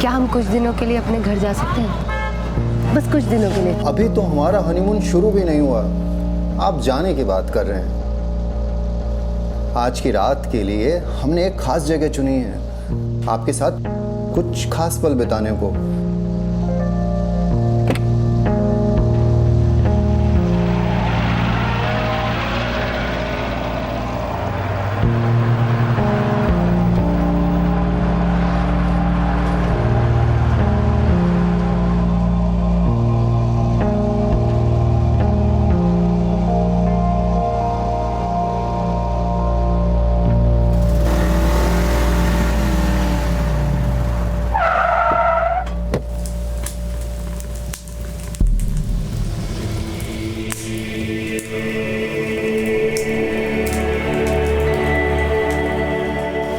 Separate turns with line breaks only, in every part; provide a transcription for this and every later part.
क्या हम कुछ दिनों के लिए अपने घर जा सकते हैं? बस कुछ दिनों के लिए।
अभी तो हमारा हनीमून शुरू भी नहीं हुआ, आप जाने की बात कर रहे हैं। आज की रात के लिए हमने एक खास जगह चुनी है, आपके साथ कुछ खास पल बिताने को।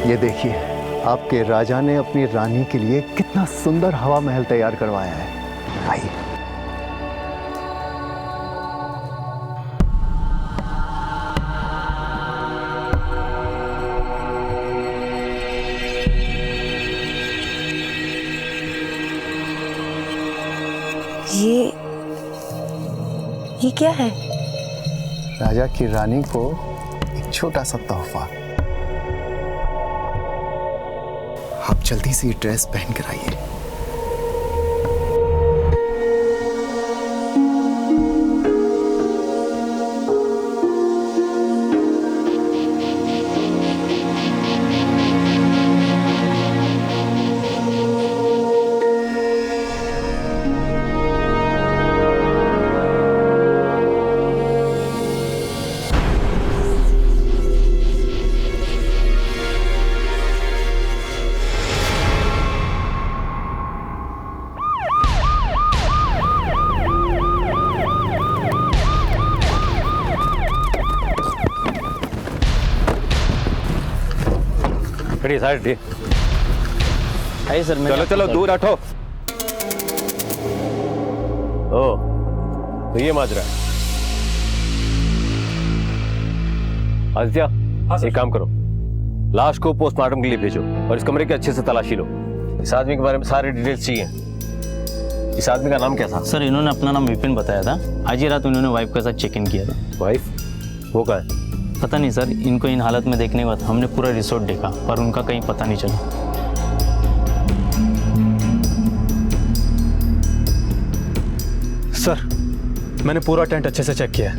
ये देखिए, आपके राजा ने अपनी रानी के लिए कितना सुंदर हवा महल तैयार करवाया है। आइए।
ये क्या है?
राजा की रानी को एक छोटा सा तोहफा। आप जल्दी से ये ड्रेस पहन कर आइए।
साइड
सर
चलो चलो दूर हटो। ओ तो ये माजरा है। आदित्य, एक काम करो, लाश को पोस्टमार्टम के लिए भेजो और इस कमरे की अच्छे से तलाशी लो। इस आदमी के बारे में सारे डिटेल्स चाहिए। इस आदमी का नाम क्या था?
सर इन्होंने अपना नाम विपिन बताया था। आज ही रात उन्होंने वाइफ के साथ चेक इन किया था।
वाइफ? वो क्या है?
पता नहीं सर, इनको इन हालत में देखने के बाद हमने पूरा रिसोर्ट देखा पर उनका कहीं पता नहीं चला।
सर मैंने पूरा टेंट अच्छे से चेक किया है।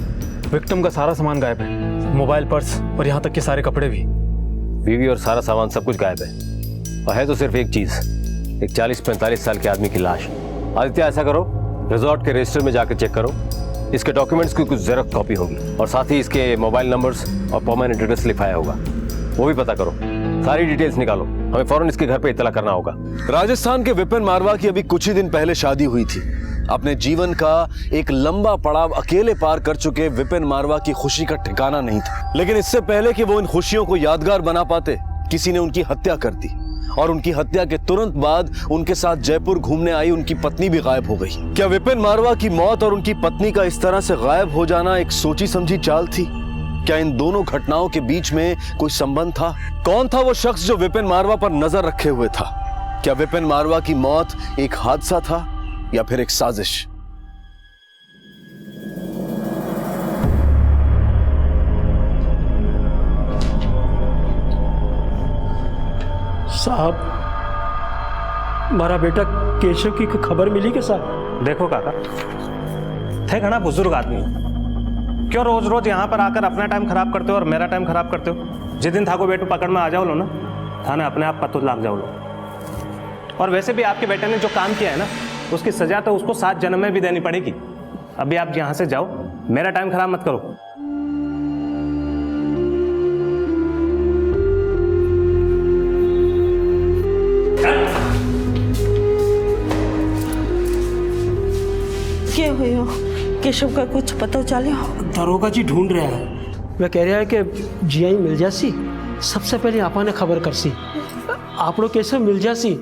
विक्टिम का सारा सामान गायब है, मोबाइल, पर्स और यहाँ तक के सारे कपड़े भी।
बीवी और सारा सामान सब कुछ गायब है और है तो सिर्फ एक चीज, एक 40-45 साल के आदमी की लाश। आदित्य ऐसा करो, रिजॉर्ट के रजिस्टर में जाकर चेक करो, इसके डॉक्यूमेंट्स की कुछ जेरॉक्स कॉपी होगी और साथ ही इसके मोबाइल नंबर्स और परमानेंट एड्रेस लिखाया होगा, वो भी पता करो। सारी डिटेल्स निकालो, हमें फौरन इसके घर पे इत्तला करना होगा।
राजस्थान के विपिन मारवा की अभी कुछ ही दिन पहले शादी हुई थी। अपने जीवन का एक लंबा पड़ाव अकेले पार कर चुके विपिन मारवा की खुशी का ठिकाना नहीं था, लेकिन इससे पहले कि वो इन खुशियों को यादगार बना पाते, किसी ने उनकी हत्या कर दी और उनकी हत्या के तुरंत बाद उनके साथ जयपुर घूमने आई उनकी पत्नी भी गायब हो गई। क्या विपिन मारवा की मौत और उनकी पत्नी का इस तरह से गायब हो जाना एक सोची समझी चाल थी? क्या इन दोनों घटनाओं के बीच में कोई संबंध था? कौन था वो शख्स जो विपिन मारवा पर नजर रखे हुए था? क्या विपिन मारवा की मौत एक हादसा था या फिर एक साजिश?
साहब, हमारा बेटा केशव की खबर मिली के साहब?
देखो काका, थे घना बुजुर्ग आदमी, क्यों रोज रोज यहाँ पर आकर अपना टाइम खराब करते हो और मेरा टाइम खराब करते हो? जिस दिन थाको बेटू पकड़ में आ जाओ लो ना, थाने अपने आप पत्तू लाग जाओ लो। और वैसे भी आपके बेटे ने जो काम किया है ना, उसकी सजा तो उसको 7 जन्म में भी देनी पड़ेगी। अभी आप यहाँ से जाओ, मेरा टाइम खराब मत करो।
क्या हुआ? केशव का कुछ पता चला?
दरोगा जी ढूंढ रहा है। वह कह रहा है कि जियाई मिल जासी, सबसे पहले आपा ने खबर कर सी, आप लोग केशव मिल जासी।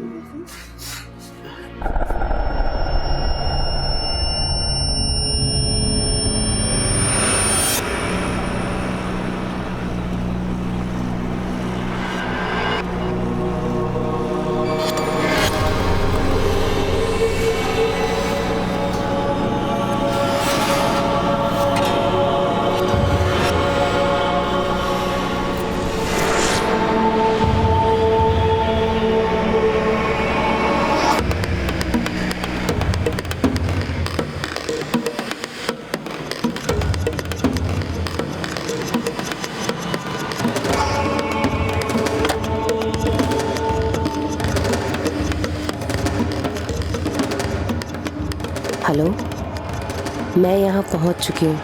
मैं यहाँ पहुँच चुकी हूँ।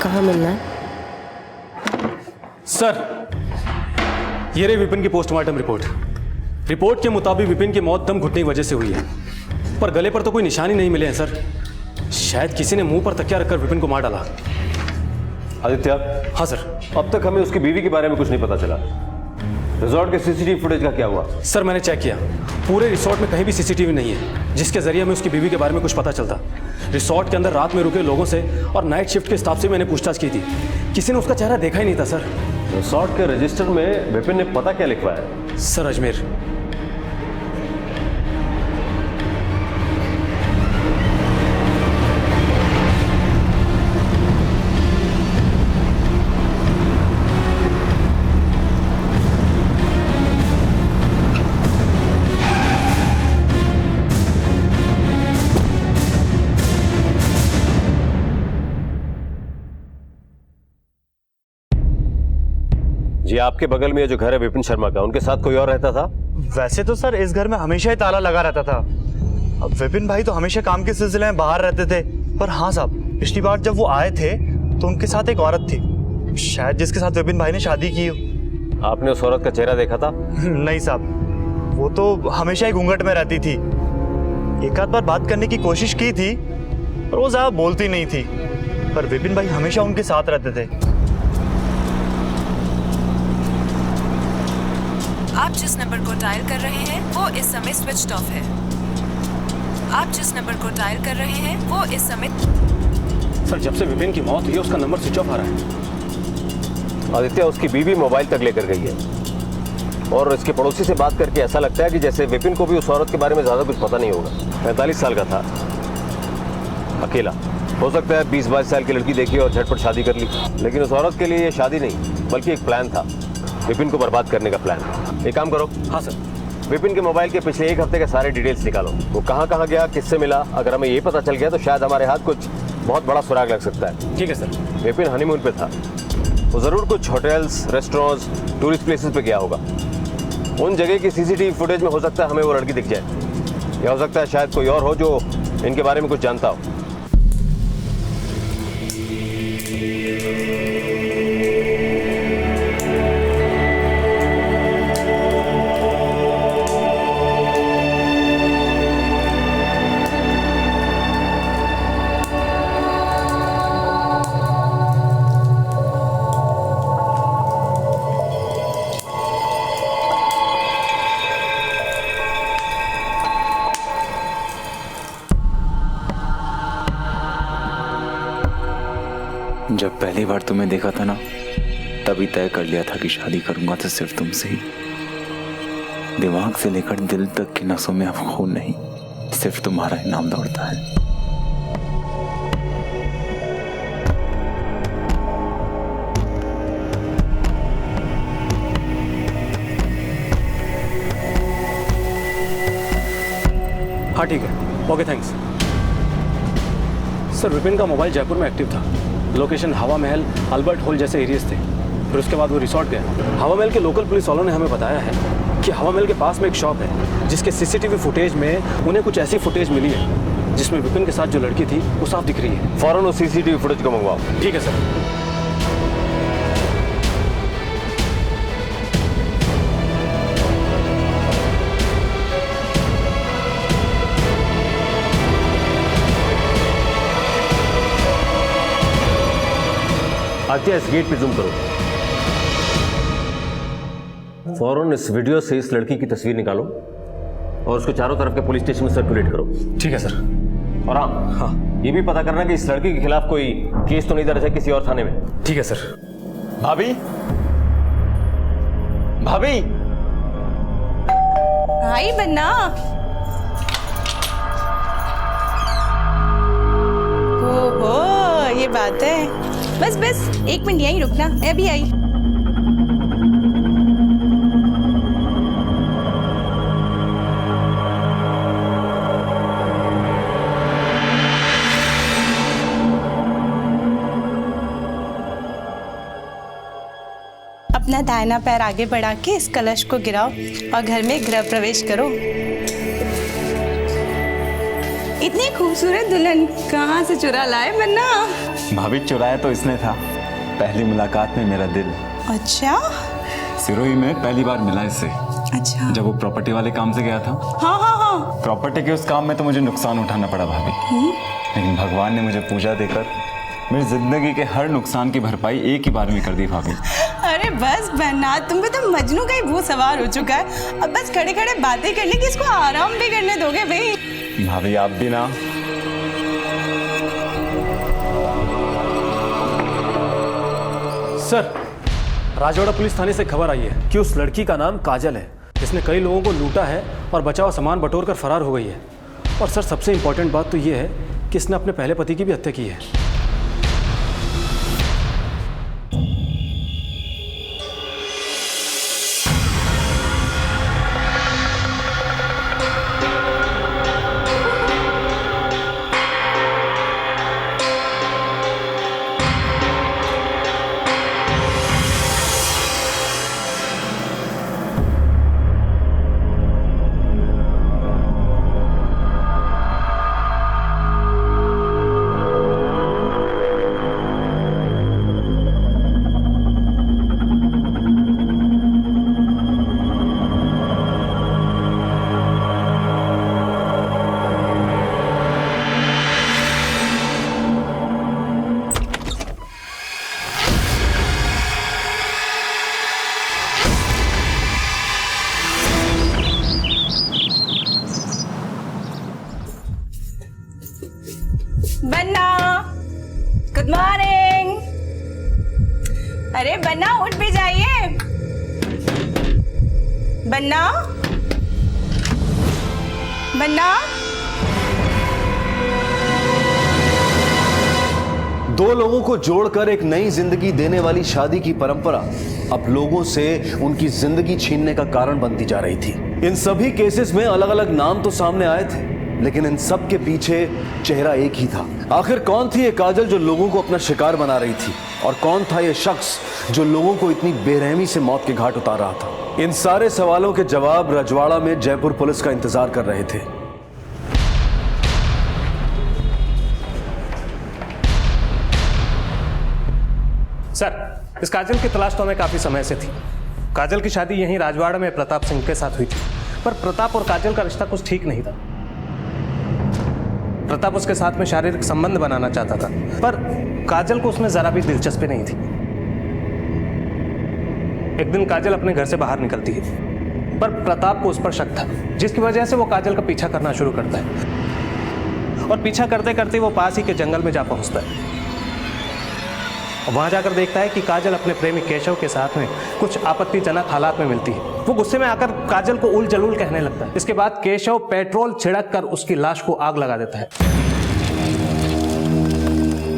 कहाँ मिलना है?
सर, ये रही विपिन की पोस्टमार्टम रिपोर्ट। रिपोर्ट के मुताबिक विपिन की मौत दम घुटने की वजह से हुई है, पर गले पर तो कोई निशान ही नहीं मिले हैं सर। शायद किसी ने मुंह पर तकिया रखकर विपिन को मार डाला।
आदित्य।
हाँ सर।
अब तक हमें उसकी बीवी के बारे में कुछ नहीं पता चला। रिजॉर्ट के सीसीटीवी फुटेज का क्या हुआ?
सर मैंने चेक किया, पूरे रिसोर्ट में कहीं भी सीसीटीवी नहीं है जिसके जरिए हमें उसकी बीवी के बारे में कुछ पता चलता। रिसोर्ट के अंदर रात में रुके लोगों से और नाइट शिफ्ट के स्टाफ से मैंने पूछताछ की थी, किसी ने उसका चेहरा देखा ही नहीं था सर।
रिसोर्ट के रजिस्टर में विपिन ने पता क्या लिखवाया?
सर अजमेर।
जी, आपके बगल में ये जो घर है विपिन शर्मा का, उनके साथ कोई और रहता था?
वैसे तो सर इस घर में हमेशा ही ताला लगा रहता था। अब विपिन भाई तो हमेशा काम के सिलसिले में बाहर रहते थे, पर हाँ साहब, पिछली बार जब वो आए थे तो उनके साथ एक औरत थी, शायद जिसके साथ विपिन भाई ने शादी की हो।
आपने उस औरत का चेहरा देखा था?
नहीं साहब, वो तो हमेशा ही घूंघट में रहती थी। एक आध बार बात करने की कोशिश की थी पर वो ज्यादा बोलती नहीं थी, पर विपिन भाई हमेशा उनके साथ रहते थे।
आप जिस नंबर को डायल कर रहे हैं वो इस समय स्विच्ड ऑफ है। आप जिस नंबर को डायल कर रहे हैं वो इस समय।
सर जब से विपिन की मौत हुई है उसका नंबर स्विच ऑफ आ रहा है।
आदित्य, उसकी बीवी मोबाइल तक लेकर गई है और इसके पड़ोसी से बात करके ऐसा लगता है कि जैसे विपिन को भी उस औरत के बारे में ज्यादा कुछ पता नहीं होगा। 45 साल का था, अकेला, हो सकता है 20-22 साल की लड़की देखी और झटपट शादी कर ली, लेकिन उस औरत के लिए ये शादी नहीं बल्कि एक प्लान था, विपिन को बर्बाद करने का प्लान। एक काम करो।
हाँ सर।
विपिन के मोबाइल के पिछले एक हफ्ते के सारे डिटेल्स निकालो। वो कहाँ कहाँ गया, किससे मिला, अगर हमें ये पता चल गया तो शायद हमारे हाथ कुछ बहुत बड़ा सुराग लग सकता है।
ठीक है सर।
विपिन हनीमून पे था, वो जरूर कुछ होटल्स, रेस्टोरेंट्स, टूरिस्ट प्लेसेस पे गया होगा। उन जगह की सीसीटीवी फुटेज में हो सकता है हमें वो लड़की दिख जाए, या हो सकता है शायद कोई और हो जो इनके बारे में कुछ जानता हो।
जब पहली बार तुम्हें देखा था ना, तभी तय कर लिया था कि शादी करूंगा तो सिर्फ तुमसे ही। दिमाग से लेकर दिल तक की नसों में अब खून नहीं, सिर्फ तुम्हारा ही नाम दौड़ता है।
हाँ ठीक है, ओके थैंक्स। सर विपिन का मोबाइल जयपुर में एक्टिव था, लोकेशन हवा महल, अल्बर्ट हॉल जैसे एरियाज थे। फिर उसके बाद वो रिसोर्ट गया। हवा महल के लोकल पुलिस वालों ने हमें बताया है कि हवा महल के पास में एक शॉप है जिसके सीसीटीवी फुटेज में उन्हें कुछ ऐसी फुटेज मिली है जिसमें विपिन के साथ जो लड़की थी वो साफ दिख रही है।
फौरन उस सीसीटीवी फुटेज को मंगवाओ।
ठीक है सर।
आदित्य, इस गेट पे जूम करो। फौरन इस वीडियो से इस लड़की की तस्वीर निकालो और उसको चारों तरफ के पुलिस स्टेशन में सर्कुलेट करो।
ठीक है सर।
और हाँ, ये भी पता करना कि इस लड़की के खिलाफ कोई केस तो नहीं दर्ज है किसी और थाने में।
ठीक है सर।
भाभी, भाभी,
भाई बन्ना। ओहो, ये बात है। बस बस 1 मिनट यहीं रुकना, मैं अभी आई। अपना दाहिना पैर आगे बढ़ा के इस कलश को गिराओ और घर में गृह प्रवेश करो। इतनी खूबसूरत दुल्हन कहाँ से चुरा लाए बन्ना?
भाभी चुराया तो इसने था, पहली मुलाकात में मेरा दिल।
अच्छा
सिरोही में पहली बार मिला इससे।
अच्छा।
जब वो प्रॉपर्टी वाले काम से गया था।
हाँ हाँ हाँ।
प्रॉपर्टी के उस काम में तो मुझे नुकसान उठाना पड़ा भाभी, लेकिन भगवान ने मुझे पूजा देकर मेरी जिंदगी के हर नुकसान की भरपाई एक ही बार में कर दी भाभी।
अरे बस बन्ना, तुम पे तो मजनू का ही भूत सवार हो चुका है। अब बस खड़े खड़े बातें करने की, इसको आराम भी करने दोगे भाई?
भाभी आप भी ना।
सर, राजवाड़ा पुलिस थाने से खबर आई है कि उस लड़की का नाम काजल है, जिसने कई लोगों को लूटा है और बचा हुआ सामान बटोर कर फरार हो गई है। और सर, सबसे इंपॉर्टेंट बात तो ये है कि इसने अपने पहले पति की भी हत्या की है।
बन्ना, गुड मॉर्निंग। अरे बन्ना, उठ भी जाइए। बन्ना, बन्ना।
दो लोगों को जोड़कर एक नई जिंदगी देने वाली शादी की परंपरा अब लोगों से उनकी जिंदगी छीनने का कारण बनती जा रही थी। इन सभी केसेस में अलग अलग नाम तो सामने आए थे, लेकिन इन सब के पीछे चेहरा एक ही था। आखिर कौन थी ये काजल जो लोगों को अपना शिकार बना रही थी, और कौन था ये शख्स जो लोगों को इतनी बेरहमी से मौत के घाट उतार रहा था? इन सारे सवालों के जवाब रजवाड़ा में जयपुर पुलिस का इंतजार कर रहे थे।
सर, इस काजल की तलाश तो हमें काफी समय से थी। काजल की शादी यहीं राजवाड़ा में प्रताप सिंह के साथ हुई थी, पर प्रताप और काजल का रिश्ता कुछ ठीक नहीं था। प्रताप उसके साथ में शारीरिक संबंध बनाना चाहता था, पर काजल को उसमें जरा भी दिलचस्पी नहीं थी। एक दिन काजल अपने घर से बाहर निकलती है, पर प्रताप को उस पर शक था, जिसकी वजह से वो काजल का पीछा करना शुरू करता है। और पीछा करते करते वो पास ही के जंगल में जा पहुंचता है। वहां जाकर देखता है कि काजल अपने प्रेमी केशव के साथ में कुछ आपत्तिजनक हालात में मिलती है। वो गुस्से में आकर काजल को उल जलूल कहने लगता है। इसके बाद केशव पेट्रोल छिड़क कर उसकी लाश को आग लगा देता है।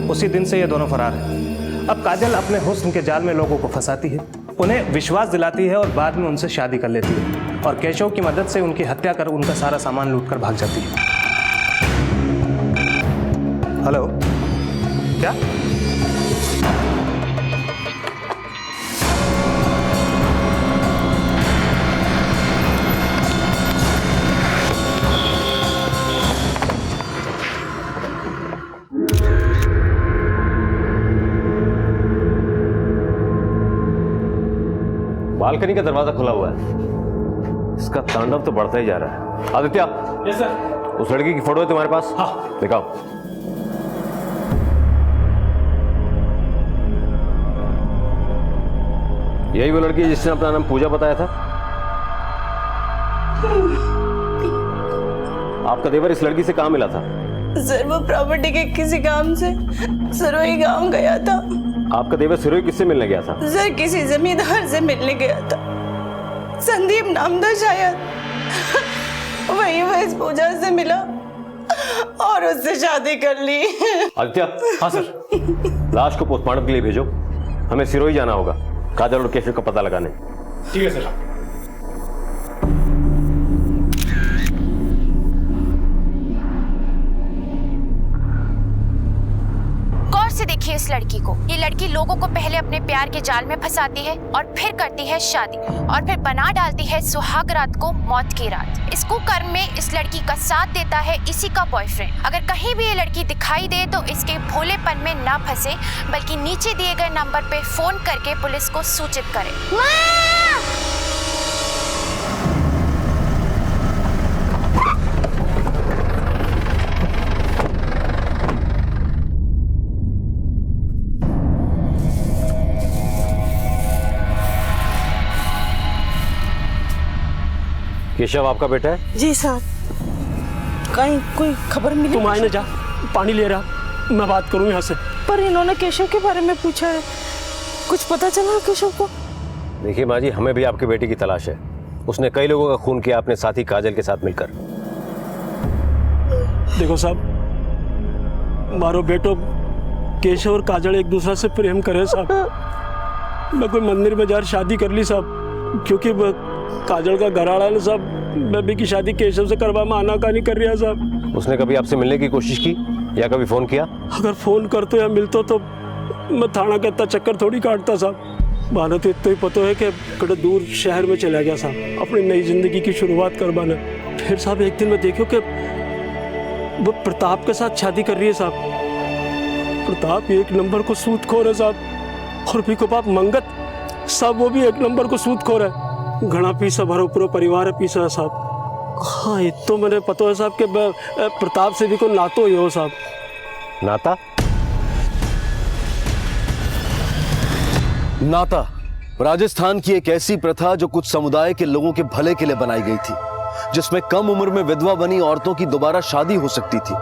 उसी दिन से ये दोनों फरार हैं। अब काजल अपने हुस्न के जाल में लोगों को फंसाती है, उन्हें विश्वास दिलाती है और बाद में उनसे शादी कर लेती है, और केशव की मदद से उनकी हत्या कर उनका सारा सामान लूटकर भाग जाती है। हेलो, क्या?
बालकनी का दरवाजा खुला हुआ है, इसका तांडव तो बढ़ता ही जा रहा है। आदित्य।
Yes sir.
उस लड़की की फोटो है तुम्हारे पास?
हाँ।
दिखाओ। यही वो लड़की है जिसने अपना नाम पूजा बताया था? आपका देवर इस लड़की से कहाँ मिला था?
सर, वो प्रॉपर्टी के किसी काम से सिरोही गांव गया था।
आपका देवर सिरोही किससे मिलने गया था?
सर, किसी जमींदार से मिलने गया था, संदीप नाम था शायद। वही वो इस पूजा से मिला और उससे शादी कर ली।
आदित्य।
हाँ सर।
लाश को पोस्टमार्टम के लिए भेजो, हमें सिरोही जाना होगा काजल और केशव का पता लगाने।
ठीक है सर।
गौर से देखिए, देखिए इस लड़की को। ये लड़की लोगों को पहले अपने प्यार के जाल में फंसाती है और फिर करती है शादी और फिर बना डालती है सुहाग रात को मौत की रात। इस कुकर्म में इस लड़की का साथ देता है इसी का बॉयफ्रेंड। अगर कहीं भी ये लड़की दिखाई दे तो इसके भोलेपन में ना फंसे, बल्कि नीचे दिए गए नंबर पे फोन करके पुलिस को सूचित करे।
केशव आपका बेटा है?
जी साहब। कहीं कोई खबर मिली?
तुम आए ना, जा पानी ले रहा, मैं बात करूँ यहाँ से।
पर इन्होंने केशव के बारे में पूछा है, कुछ पता चला केशव को?
देखिए माँ जी, हमें भी आपके बेटे की तलाश है। उसने कई लोगों का खून किया अपने साथी काजल के साथ मिलकर।
देखो साहब, मारो बेटो केशव और काजल एक दूसरे से प्रेम करे साहब। मैं कोई मंदिर में जाकर शादी कर ली साहब, क्योंकि काजल का घरवाला है ना साहब, बेबी की शादी केशव से करवा में आनाकानी कर रहा है साहब।
उसने कभी आपसे मिलने की कोशिश की या कभी फोन किया?
अगर फोन करते या मिलता तो मैं थाना का इतना चक्कर थोड़ी काटता साहब। माना तो इतना ही पता है कि कड़े दूर शहर में चला गया साहब, अपनी नई जिंदगी की शुरुआत करवाना। फिर साहब एक दिन मैं देखो कि वो प्रताप के साथ शादी कर रही है साहब। प्रताप एक नंबर को सूदखोर है साहब, और भी को बाप मंगत साहब, वो भी एक नंबर को सूदखोर है। घना पीसा भरो पूरा परिवार है पीसा है साहब। हाँ ये तो मैंने पता है साहब कि प्रताप से भी कोई नातो ही हो साहब।
नाता?
नाता राजस्थान की एक ऐसी प्रथा जो कुछ समुदाय के लोगों के भले के लिए बनाई गई थी, जिसमें कम उम्र में विधवा बनी औरतों की दोबारा शादी हो सकती थी।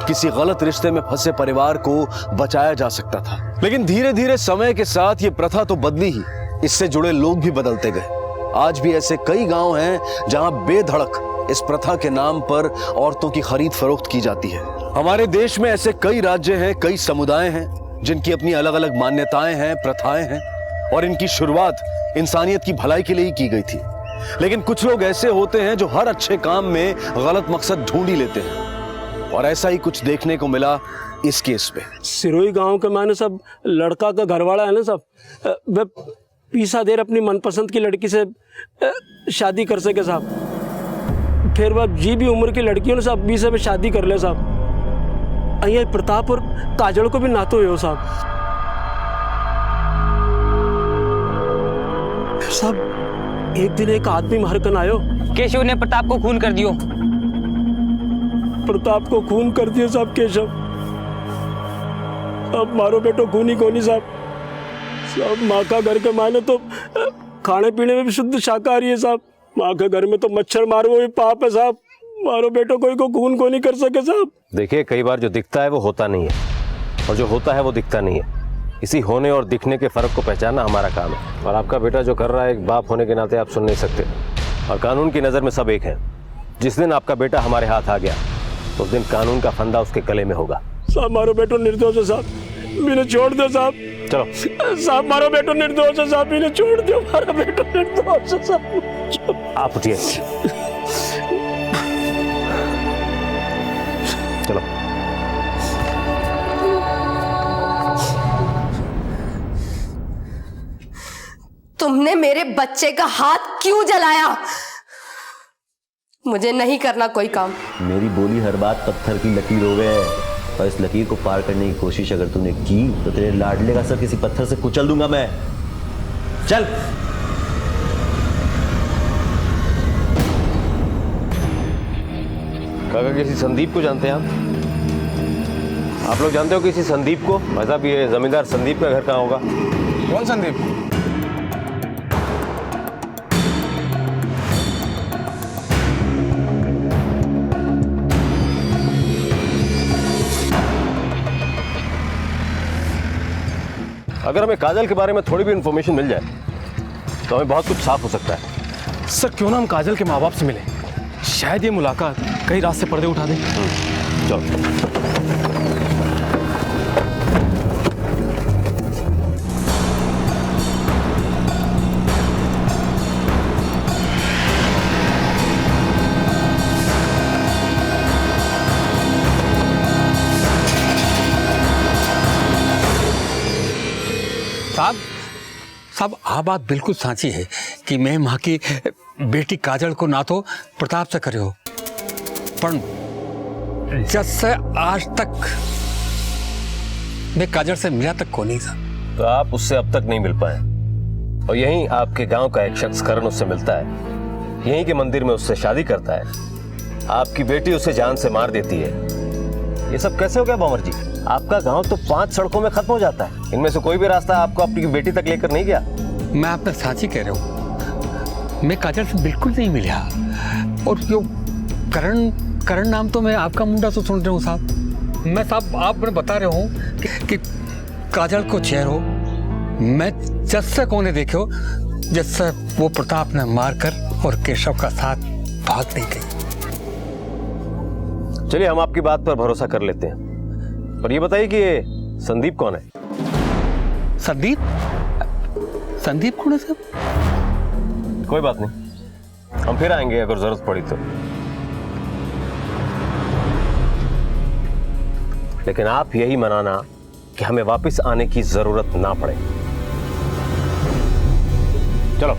किसी गलत रिश्ते में फंसे परिवार को बचाया जा सकता था। लेकिन धीरे धीरे समय के साथ ये प्रथा तो बदली ही, इससे जुड़े लोग भी बदलते गए। आज भी ऐसे कई गांव हैं जहां बेधड़क इस प्रथा के नाम पर औरतों की खरीद फरोख्त की जाती है। हमारे देश में ऐसे कई राज्य हैं, कई समुदाय हैं जिनकी अपनी अलग अलग मान्यताएं हैं, प्रथाएं हैं, और इनकी शुरुआत इंसानियत की भलाई के लिए ही की गई थी। लेकिन कुछ लोग ऐसे होते हैं जो हर अच्छे काम में गलत मकसद ढूंढ ही लेते हैं, और ऐसा ही कुछ देखने को मिला इस केस में।
सिरोही गांव के माने सब लड़का का घरवाला है ना सब, वह पीसा देर अपनी मनपसंद की लड़की से शादी कर सके साहब। फिर वह जी भी उम्र की लड़कियों ने साहब 20 में शादी कर ले साहब। अయ్యా प्रताप और काजल को भी नातो हो साहब। साहब एक दिन एक आदमी मार कर आयो,
केशव ने प्रताप को खून कर दियो।
प्रताप को खून कर दियो साहब केशव। अब मारो बेटो खूनी कोनी साहब। साहब माँ का घर के माने तो खाने पीने में भी शुद्ध शाकाहारी है साहब। माँ के घर में तो मच्छर मारो भी पाप है साहब। मारो बेटो कोई को खून को नहीं कर सके साहब।
देखिए कई बार जो दिखता है वो होता नहीं है, और जो होता है वो दिखता नहीं है। इसी होने और दिखने के फर्क को पहचानना हमारा काम है। और आपका बेटा जो कर रहा है, एक बाप होने के नाते आप सुन नहीं सकते, और कानून की नज़र में सब एक है। जिस दिन आपका बेटा हमारे हाथ आ गया उस दिन कानून का फंदा उसके गले में होगा।
साहब मारो बेटो निर्दोष है साहब, मैंने छोड़ दो साहब।
चलो
साहब मारो बेटो निर्दोष है साहब, मैंने छोड़ दो। मारो बेटो निर्दोष है साहब।
आप उठिए, चलो।
तुमने मेरे बच्चे का हाथ क्यों जलाया? मुझे नहीं करना कोई काम।
मेरी बोली हर बात पत्थर की लकीर हो गए, और इस लकीर को पार करने की कोशिश अगर तूने की तो तेरे लाडले का सर किसी पत्थर से कुचल दूंगा मैं। चल।
काका किसी संदीप को जानते हैं आप लोग जानते हो किसी संदीप को? भाई साहब ये जमींदार संदीप का घर कहाँ होगा?
कौन संदीप?
अगर हमें काजल के बारे में थोड़ी भी इंफॉर्मेशन मिल जाए तो हमें बहुत कुछ साफ हो सकता है।
सर क्यों ना हम काजल के माँ बाप से मिले, शायद ये मुलाकात कई रात से पर्दे उठा दे।
चलो।
साहब आ बात बिल्कुल साची है कि मैं माँ की बेटी काजल को ना तो प्रताप से करे हो, पर जब से आज तक मैं काजल से मिला तक को नहीं था।
तो आप उससे अब तक नहीं मिल पाए, और यहीं आपके गांव का एक शख्स करण उससे मिलता है, यहीं के मंदिर में उससे शादी करता है, आपकी बेटी उसे जान से मार देती है। ये सब कैसे हो गया भंवर जी? आपका गांव तो 5 सड़कों में खत्म हो जाता है, इनमें से कोई भी रास्ता आपको अपनी बेटी तक लेकर नहीं गया।
मैं आपसे साची कह रहा हूँ, मैं काजल से बिल्कुल नहीं मिला। और जो करण नाम तो मैं आपका मुंडा तो सुन रहा हूँ साहब। मैं साहब आप मैं बता रहा हूँ कि काजल को चेहरो मैं जैसे कोने देखे हो जैसे वो प्रताप ने मारकर और केशव का साथ भाग नहीं गई।
चलिए हम आपकी बात पर भरोसा कर लेते हैं, पर ये बताइए कि ये संदीप कौन है?
संदीप कौन है साहब?
कोई बात नहीं, हम फिर आएंगे अगर जरूरत पड़ी तो। लेकिन आप यही मनाना कि हमें वापस आने की जरूरत ना पड़े। चलो।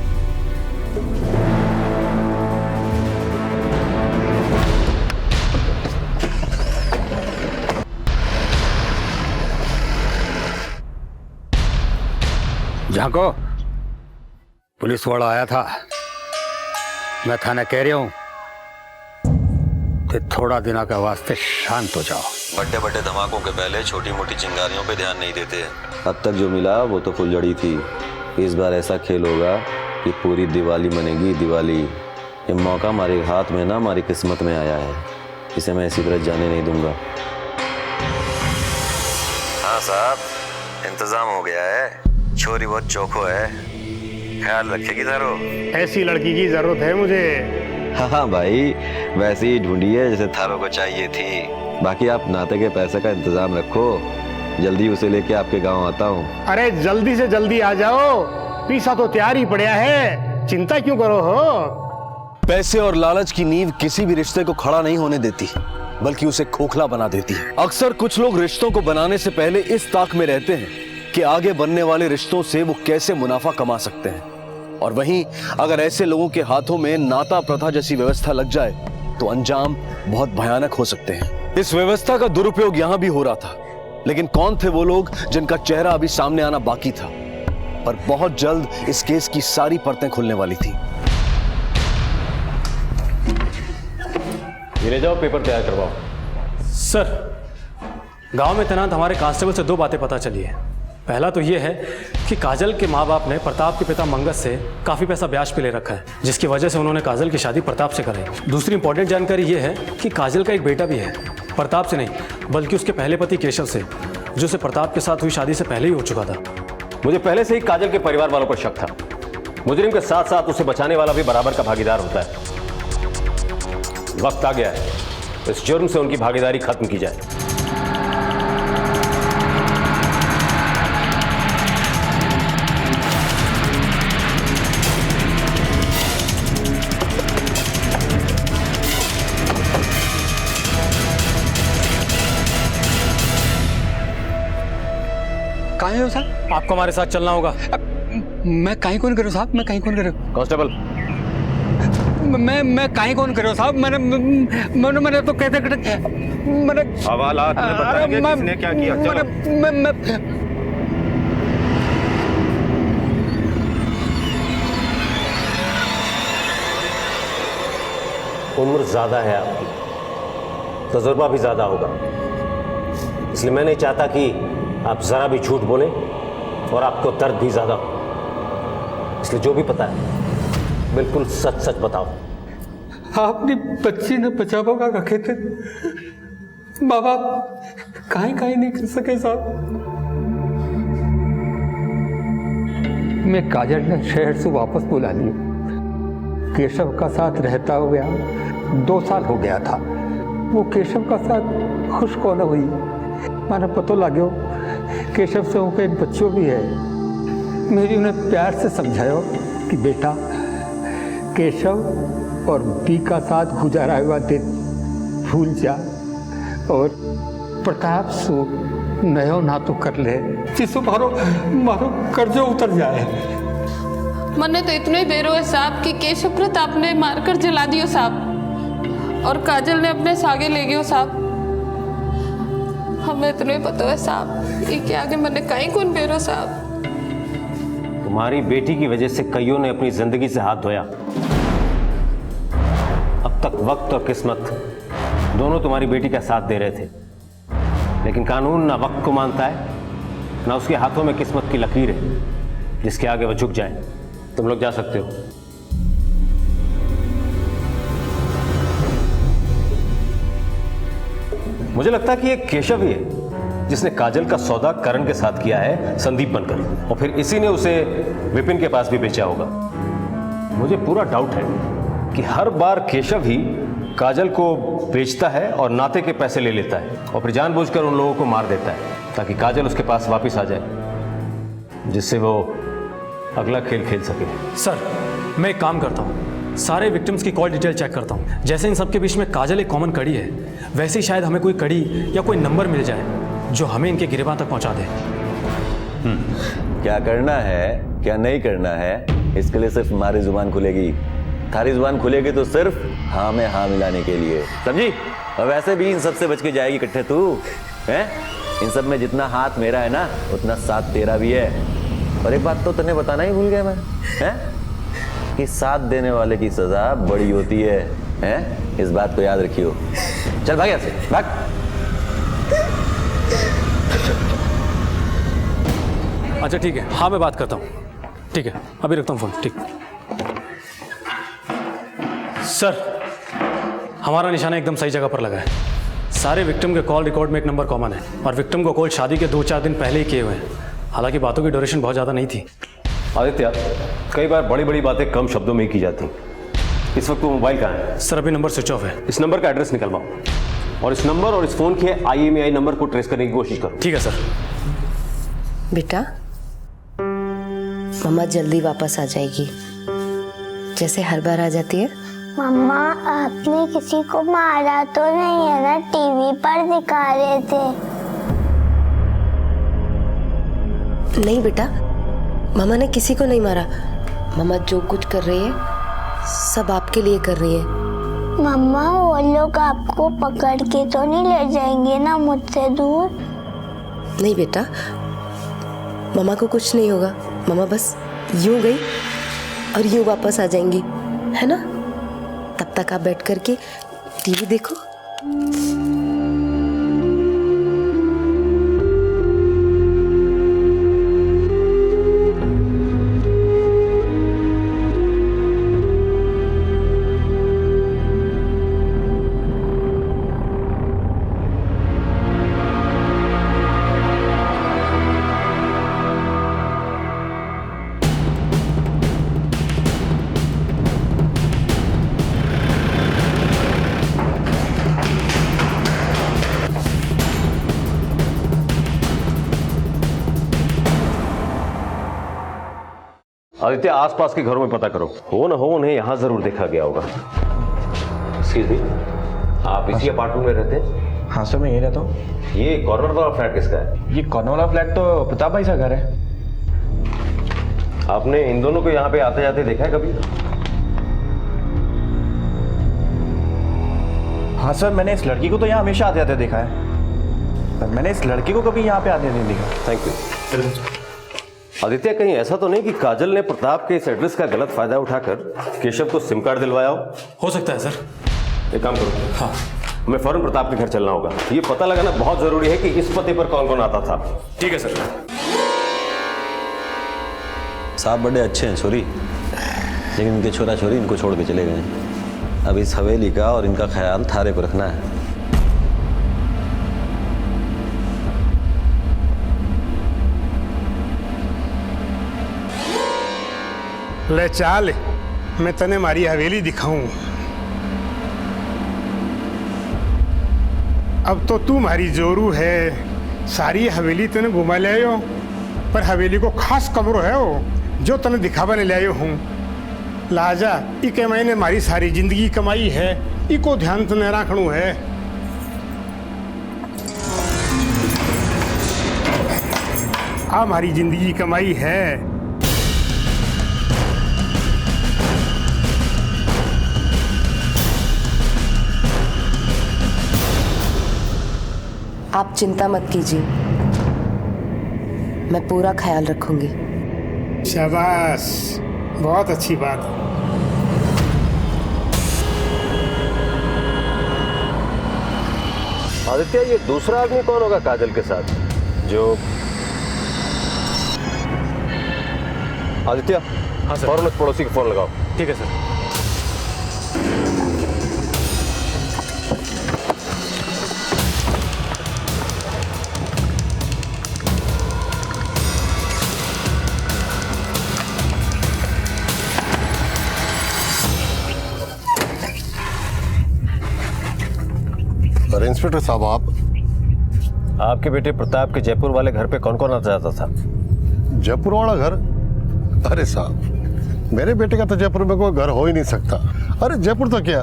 झांको, पुलिस वाला आया था। मैं थाने कह रहा हूं कि थोड़ा दिनों के वास्ते शांत हो जाओ।
बड़े बड़े धमाकों के पहले छोटी मोटी चिंगारियों पे ध्यान नहीं देते। अब तक जो मिला वो तो फुलझड़ी थी। इस बार ऐसा खेल होगा कि पूरी दिवाली मनेगी दिवाली। ये मौका हमारे हाथ में ना हमारी किस्मत में आया है, इसे मैं ऐसी तरह जाने नहीं दूंगा। हाँ साहब, इंतजाम हो गया है। छोरी बहुत चौखो है, ख्याल रखेगी थारो।
ऐसी लड़की की जरूरत है मुझे।
हाँ भाई, वैसे ही ढूंढी है जैसे थारो को चाहिए थी। बाकी आप नाते के पैसे का इंतजाम रखो, जल्दी उसे लेके आपके गांव आता हूँ।
अरे जल्दी से जल्दी आ जाओ, पीसा तो तैयार ही पड़ा है, चिंता क्यों करो हो।
पैसे और लालच की नींव किसी भी रिश्ते को खड़ा नहीं होने देती, बल्कि उसे खोखला बना देती है। अक्सर कुछ लोग रिश्तों को बनाने से पहले इस ताक में रहते हैं कि आगे बनने वाले रिश्तों से वो कैसे मुनाफा कमा सकते हैं। और वहीं अगर ऐसे लोगों के हाथों में नाता प्रथा जैसी व्यवस्था लग जाए तो अंजाम बहुत भयानक हो सकते हैं। इस व्यवस्था का दुरुपयोग यहां भी हो रहा था, लेकिन कौन थे वो लोग जिनका चेहरा अभी सामने आना बाकी था। पर बहुत जल्द इस केस की सारी परतें खुलने वाली थी।
ये ले जाओ, पेपर तैयार करवाओ।
सर, गांव में तैनात हमारे कांस्टेबल से 2 बातें पता चली है। पहला तो ये है कि काजल के माँ बाप ने प्रताप के पिता मंगस से काफ़ी पैसा ब्याज पे ले रखा है, जिसकी वजह से उन्होंने काजल की शादी प्रताप से कराई। दूसरी इंपॉर्टेंट जानकारी ये है कि काजल का एक बेटा भी है, प्रताप से नहीं बल्कि उसके पहले पति केशव से, जो से प्रताप के साथ हुई शादी से पहले ही हो चुका था।
मुझे पहले से ही काजल के परिवार वालों पर शक था। मुजरिम के साथ साथ उसे बचाने वाला भी बराबर का भागीदार होता है। वक्त आ गया है इस जुर्म से उनकी भागीदारी खत्म की जाए।
कहाँ हो साहब?
आपको हमारे साथ चलना होगा।
मैं कहीं कौन करूँ साहब? मैं कहीं कौन करूँ?
कांस्टेबल,
मैं कहीं कौन करूँ साहब? मैंने तो कहते मैंने
हवालात में बताएंगे किसने क्या किया। चलो। उम्र ज्यादा है आपकी, तजुर्बा भी ज्यादा होगा, इसलिए मैं नहीं चाहता कि आप जरा भी झूठ बोलें और आपको दर्द भी ज्यादा हो। इसलिए जो भी पता है बिल्कुल सच सच बताओ।
अपनी बच्ची ने बचावा का रखे थे, माँ बाप कहीं नहीं कर सके साहब। मैं काजल ने शहर से वापस बुला लिया। केशव का साथ रहता हो गया 2 साल हो गया था। वो केशव का साथ खुश कौन हुई, मैंने पता लगे केशव से उनका एक बच्चों भी है। मेरी उन्हें प्यार से समझाया कि बेटा केशव और बी का साथ गुजारा हुआ दिन भूल जा और प्रताप सो नयो ना तो कर ले, जिससे मारो कर्जो उतर जाए।
मने तो इतने बेरो है साहब कि केशव प्रताप ने मारकर जला दियो साहब और काजल ने अपने सागे ले गयो साहब। हमें इतने पता है साहब ये के आगे मने कहीं कौन बेरो साहब।
तुम्हारी बेटी की वजह से कईयों ने अपनी जिंदगी से हाथ धोया। अब तक वक्त और किस्मत दोनों तुम्हारी बेटी का साथ दे रहे थे, लेकिन कानून ना वक्त को मानता है ना उसके हाथों में किस्मत की लकीर है जिसके आगे वो झुक जाए। तुम लोग जा सकते हो। मुझे लगता है कि ये केशव ही है जिसने काजल का सौदा करण के साथ किया है संदीप बनकर, और फिर इसी ने उसे विपिन के पास भी बेचा होगा। मुझे पूरा डाउट है कि हर बार केशव ही काजल को बेचता है और नाते के पैसे ले लेता है और फिर जानबूझकर उन लोगों को मार देता है ताकि काजल उसके पास वापस आ जाए, जिससे वो अगला खेल खेल सके।
सर मैं एक काम करता हूँ, सारे विक्टिम्स की कॉल डिटेल चेक करता हूँ। जैसे इन सबके बीच में काजल एक कॉमन कड़ी है, वैसे ही शायद हमें कोई कड़ी या कोई नंबर मिल जाए जो हमें इनके गिरबान तक पहुँचा दे।
क्या करना है क्या नहीं करना है इसके लिए सिर्फ हमारी जुबान खुलेगी। थारी जुबान खुलेगी तो सिर्फ हाँ में हाँ मिलाने के लिए, समझी? और वैसे भी इन सब से बच के जाएगी इकट्ठे तू हैं। इन सब में जितना हाथ मेरा है ना उतना साथ तेरा भी है। और एक बात तो तने बताना ही भूल गया मैं, हैं कि साथ देने वाले की सजा बड़ी होती है, हैं? इस बात को याद रखियो। चल भाग यहाँ से, भाग।
अच्छा ठीक है, हाँ मैं बात करता हूँ। ठीक है अभी रखता हूँ फोन। ठीक सर, हमारा निशाना एकदम सही जगह पर लगा है। सारे विक्टिम के कॉल रिकॉर्ड में एक नंबर कॉमन है और विक्टिम को कॉल शादी के 2-4 दिन पहले ही किए हुए हैं। हालांकि बातों की ड्यूरेशन बहुत ज़्यादा नहीं थी।
आदित्य, कई बार बड़ी बड़ी बातें कम शब्दों में ही की जाती। इस वक्त वो मोबाइल कहाँ है?
सर अभी नंबर स्विच ऑफ है।
इस नंबर का एड्रेस निकलवाओ और इस नंबर और इस फोन के IMEI नंबर को ट्रेस करने की कोशिश करो।
ठीक है सर।
बेटा, मम्मा जल्दी वापस आ जाएगी, जैसे हर बार आ जाती है।
मम्मा आपने किसी को मारा तो नहीं है ना? टीवी पर दिखा रहे थे।
नहीं बेटा, मामा ने किसी को नहीं मारा। मामा जो कुछ कर रही है सब आपके लिए कर रही है।
मम्मा वो लोग आपको पकड़ के तो नहीं ले जाएंगे ना मुझसे दूर?
नहीं बेटा, मामा को कुछ नहीं होगा। मामा बस यूं गई और यूं वापस आ जाएंगी, है ना? तब तक आप बैठ करके टीवी देखो।
आदित्य, आसपास के घरों में पता करो, हो न हो उन्हें यहां जरूर देखा गया होगा। एक्सक्यूज मी, आप इसी अपार्टमेंट में रहते हैं?
हाँ सर, मैं यही रहता हूँ।
ये कॉर्नर वाला फ्लैट किसका है?
ये कॉर्नर वाला फ्लैट तो प्रताप भाई का घर है।
आपने इन दोनों को यहाँ पे आते जाते देखा है कभी?
हाँ सर, मैंने इस लड़की को तो यहाँ हमेशा आते जाते देखा है, पर मैंने इस लड़की को कभी यहाँ पे आते नहीं देखा।
Thank you. आदित्य, कहीं ऐसा तो नहीं कि काजल ने प्रताप के इस एड्रेस का गलत फायदा उठाकर केशव को सिम कार्ड दिलवाया हो
सकता है सर।
एक काम करो, हाँ हमें फौरन प्रताप के घर चलना होगा। ये पता लगाना बहुत जरूरी है कि इस पते पर कौन कौन आता था।
ठीक है सर।
साहब बड़े अच्छे हैं छोरी, लेकिन इनके छोरा छोरी इनको छोड़ के चले गए। अब इस हवेली का और इनका ख्याल थारे को रखना है।
ले चाल, मैं तने मारी हवेली दिखाऊं। अब तो तू मारी जोरू है, सारी हवेली तने घुमा ले आयो, पर हवेली को खास कमरो है वो जो तने दिखावा ने ले आयो हूँ। लाजा इके मैंने मारी सारी जिंदगी कमाई है, इको ध्यान तने रखणू है। आ मारी जिंदगी कमाई है,
आप चिंता मत कीजिए, मैं पूरा ख्याल रखूंगी।
शाबाश, बहुत अच्छी बात।
आदित्य, ये दूसरा आदमी कौन होगा काजल के साथ जो? आदित्य,
हाँ सर।
फौरन उस पड़ोसी को फोन लगाओ।
ठीक है सर।
अरे इंस्पेक्टर साहब,
आपके बेटे प्रताप के जयपुर वाले घर पे कौन कौन आता जाता था?
जयपुर वाला घर? अरे साहब, मेरे बेटे का तो जयपुर में कोई घर हो ही नहीं सकता। अरे जयपुर तो क्या,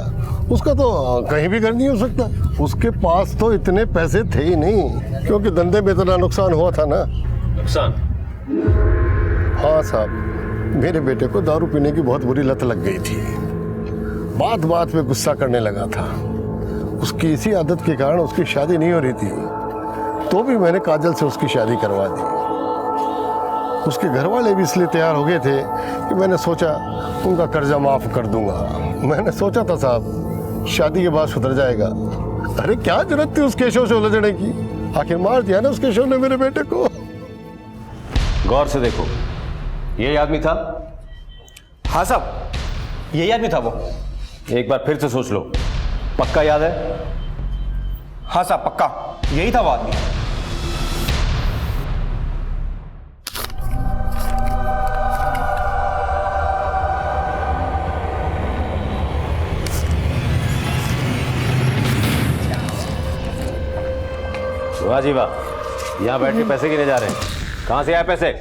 उसका तो कहीं भी घर नहीं हो सकता। उसके पास तो इतने पैसे थे ही नहीं, क्योंकि धंधे में इतना नुकसान हुआ था ना।
नुकसान?
हाँ साहब, मेरे बेटे को दारू पीने की बहुत बुरी लत लग गई थी। बात बात में गुस्सा करने लगा था। उसकी इसी आदत के कारण उसकी शादी नहीं हो रही थी, तो भी मैंने काजल से उसकी शादी करवा दी। उसके घर वाले भी इसलिए तैयार हो गए थे कि मैंने सोचा उनका कर्जा माफ कर दूंगा। मैंने सोचा था साहब, शादी के बाद सुधर जाएगा। अरे क्या जरूरत थी उस केशव से उलझने की? आखिर मार दिया ना उस केशव ने मेरे बेटे को।
गौर से देखो, यही आदमी था?
हाँ साहब, यही आदमी था वो।
एक बार फिर से सोच लो, पक्का याद है?
हाँ साहब, पक्का यही था वो आदमी।
वाह जी वाह, यहाँ बैठ के पैसे गिने जा रहे हैं। कहाँ से आए पैसे?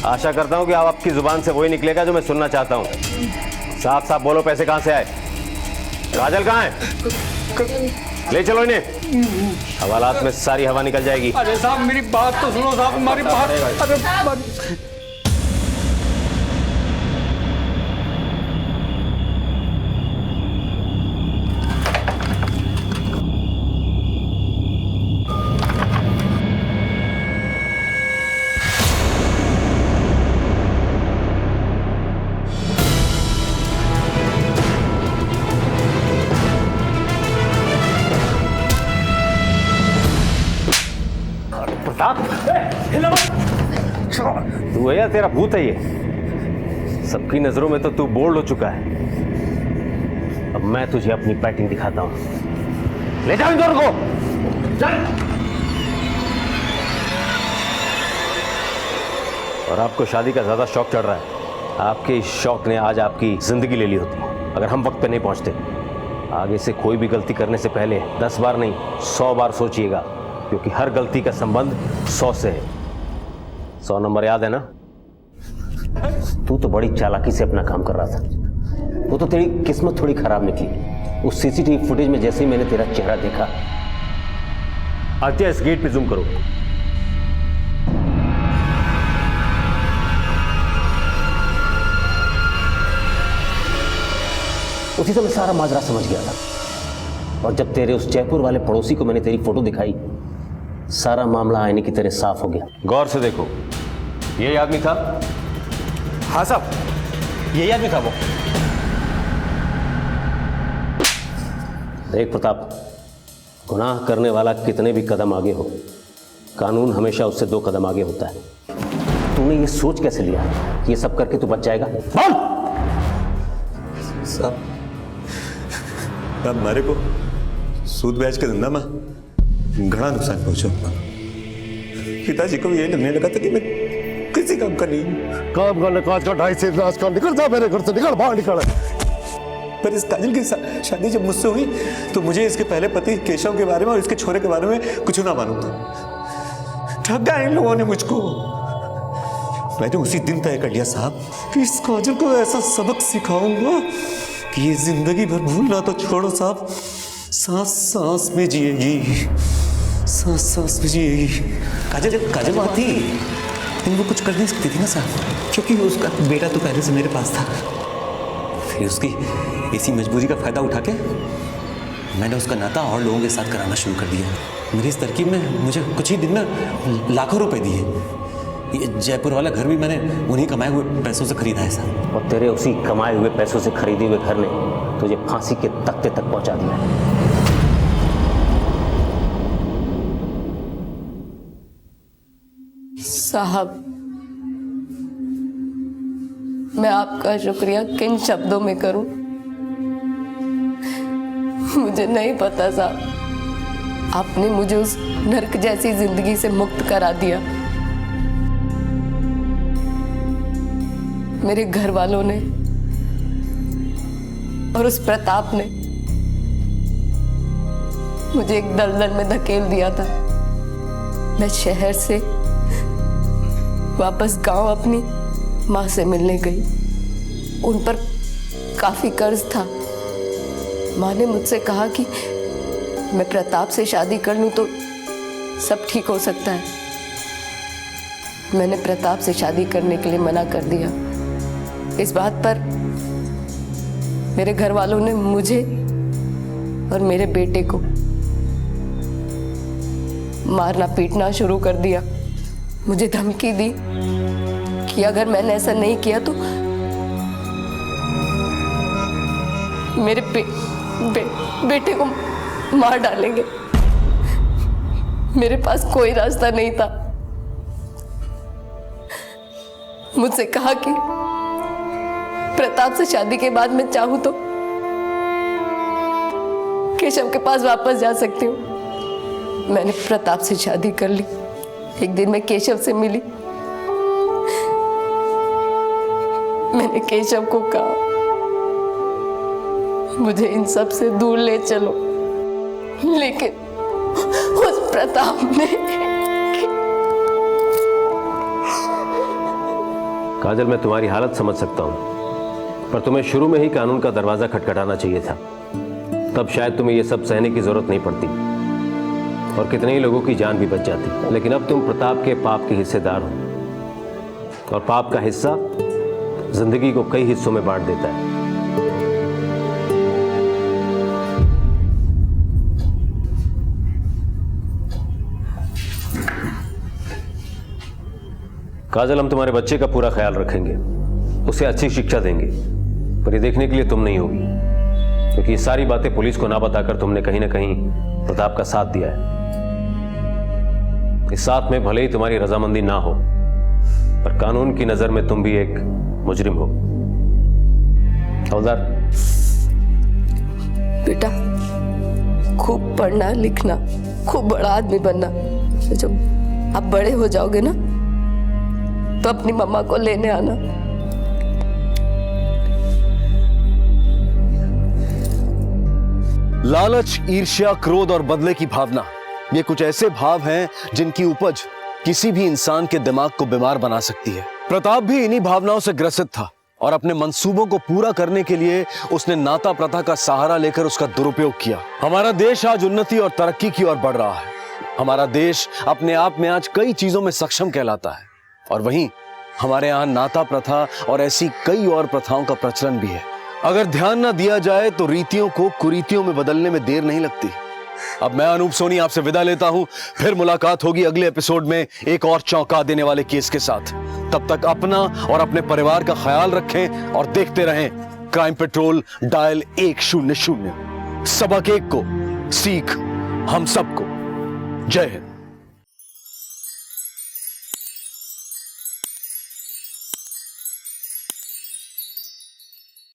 आशा करता हूँ कि अब आपकी जुबान से वही निकलेगा जो मैं सुनना चाहता हूँ। साफ साफ बोलो, पैसे कहाँ से आए? काजल कहाँ है? ले चलो इन्हें, हवालात में सारी हवा निकल जाएगी।
अरे साहब मेरी बात तो सुनो साहब, हमारी बात। अरे
तू है या तेरा भूत है ये? सबकी नजरों में तो तू बोल्ड हो चुका है। अब मैं तुझे अपनी बैटिंग दिखाता हूं। ले जाओ इन दोनों को। चल। और आपको शादी का ज्यादा शौक चढ़ रहा है। आपके इस शौक ने आज आपकी जिंदगी ले ली होती अगर हम वक्त पे नहीं पहुंचते। आगे से कोई भी गलती करने से पहले 10 बार नहीं 100 बार सोचिएगा, क्योंकि हर गलती का संबंध 100 से है। 100 नंबर याद है ना? तू तो बड़ी चालाकी से अपना काम कर रहा था। वो तो तेरी किस्मत थोड़ी खराब निकली। उस सीसीटीवी फुटेज में जैसे ही मैंने तेरा चेहरा देखा। आदित्य, इस गेट पे जूम करो। उसी समय सारा माजरा समझ गया था। और जब तेरे उस जयपुर वाले पड़ोसी को मैंने तेरी फोटो दिखाई, सारा मामला आईने की तरह साफ हो गया। गौर से देखो, यही आदमी था?
हाँ साहब, यही आदमी था वो।
देख प्रताप, गुनाह करने वाला कितने भी कदम आगे हो, कानून हमेशा उससे 2 कदम आगे होता है। तूने ये सोच कैसे लिया कि ये सब करके तू बच जाएगा? बोल।
साहब, मारे को सूद ब्याज के धंधा में घना नुकसान पहुंचा। पिताजी को भी यही लगने लगा था कि मैं किसी काम का नहीं।
काम करने काज का 2.5 से नाश कर, निकल जा मेरे घर से, निकल बाहर निकल।
पर इस काजल की शादी जब मुझसे हुई तो मुझे इसके पहले पति केशव के बारे में और इसके छोरे के बारे में कुछ ना मालूम था। ठगा इन लोगों ने मुझको। मैंने उसी दिन तय कर लिया साहब कि इस काजल को ऐसा सबक सिखाऊंगा कि ये जिंदगी भर भूलना तो छोड़ो साहब, सांस सांस में जिएगी, सांस सांस में जिएगी। काजल बात थी, लेकिन वो कुछ कर नहीं सकती थी ना साहब, क्योंकि उसका बेटा तो पहले से मेरे पास था। फिर उसकी इसी मजबूरी का फायदा उठा के मैंने उसका नाता और लोगों के साथ कराना शुरू कर दिया। मेरी इस तरकीब में मुझे कुछ ही दिन में लाखों रुपए दिए। ये जयपुर वाला घर भी मैंने उन्हीं कमाए हुए पैसों से खरीदा है साहब।
और तेरे उसी कमाए हुए पैसों से खरीदे हुए घर ने तुझे फांसी के तख्ते तक पहुंचा दिया है।
साहब, मैं आपका शुक्रिया किन शब्दों में करूं? मुझे नहीं पता साहब, आपने मुझे उस नर्क जैसी जिंदगी से मुक्त करा दिया। मेरे घर वालों ने और उस प्रताप ने मुझे एक दलदल में धकेल दिया था। मैं शहर से वापस गांव अपनी माँ से मिलने गई। उन पर काफी कर्ज था। माँ ने मुझसे कहा कि मैं प्रताप से शादी कर लूं तो सब ठीक हो सकता है। मैंने प्रताप से शादी करने के लिए मना कर दिया। इस बात पर मेरे घर वालों ने मुझे और मेरे बेटे को मारना पीटना शुरू कर दिया। मुझे धमकी दी कि अगर मैंने ऐसा नहीं किया तो मेरे बेटे को मार डालेंगे। मेरे पास कोई रास्ता नहीं था। मुझसे कहा कि प्रताप से शादी के बाद मैं चाहूं तो केशव के पास वापस जा सकती हूँ। मैंने प्रताप से शादी कर ली। एक दिन मैं केशव से मिली। मैंने केशव को कहा, मुझे इन सब से दूर ले चलो, लेकिन उस प्रताप ने।
काजल, मैं तुम्हारी हालत समझ सकता हूं, पर तुम्हें शुरू में ही कानून का दरवाजा खटखटाना चाहिए था। तब शायद तुम्हें यह सब सहने की जरूरत नहीं पड़ती और कितने ही लोगों की जान भी बच जाती। लेकिन अब तुम प्रताप के पाप के हिस्सेदार हो, और पाप का हिस्सा जिंदगी को कई हिस्सों में बांट देता है। काजल, हम तुम्हारे बच्चे का पूरा ख्याल रखेंगे, उसे अच्छी शिक्षा देंगे, पर ये देखने के लिए तुम नहीं होगी, क्योंकि ये सारी बातें पुलिस को ना बताकर तुमने कहीं ना कहीं प्रताप का साथ दिया है। इस साथ में भले ही तुम्हारी रजामंदी ना हो, पर कानून की नजर में तुम भी एक मुजरिम हो। हवलदार,
बेटा, खूब पढ़ना लिखना, खूब बड़ा आदमी बनना। जब आप बड़े हो जाओगे ना तो अपनी मम्मा को लेने आना।
लालच, ईर्ष्या, क्रोध और बदले की भावना, ये कुछ ऐसे भाव हैं जिनकी उपज किसी भी इंसान के दिमाग को बीमार बना सकती है। प्रताप भी इन्हीं भावनाओं से ग्रसित था और अपने मंसूबों को पूरा करने के लिए उसने नाता प्रथा का सहारा लेकर उसका दुरुपयोग किया। हमारा देश आज उन्नति और तरक्की की ओर बढ़ रहा है। हमारा देश अपने आप में आज कई चीजों में सक्षम कहलाता है, और वहीं हमारे यहाँ नाता प्रथा और ऐसी कई और प्रथाओं का प्रचलन भी है। अगर ध्यान न दिया जाए तो रीतियों को कुरीतियों में बदलने में देर नहीं लगती। अब मैं अनूप सोनी आपसे विदा लेता हूं। फिर मुलाकात होगी अगले एपिसोड में एक और चौंका देने वाले केस के साथ। तब तक अपना और अपने परिवार का ख्याल रखें और देखते रहें क्राइम पेट्रोल डायल 100। सबक एक को, सीख हम सबको। जय हिंद।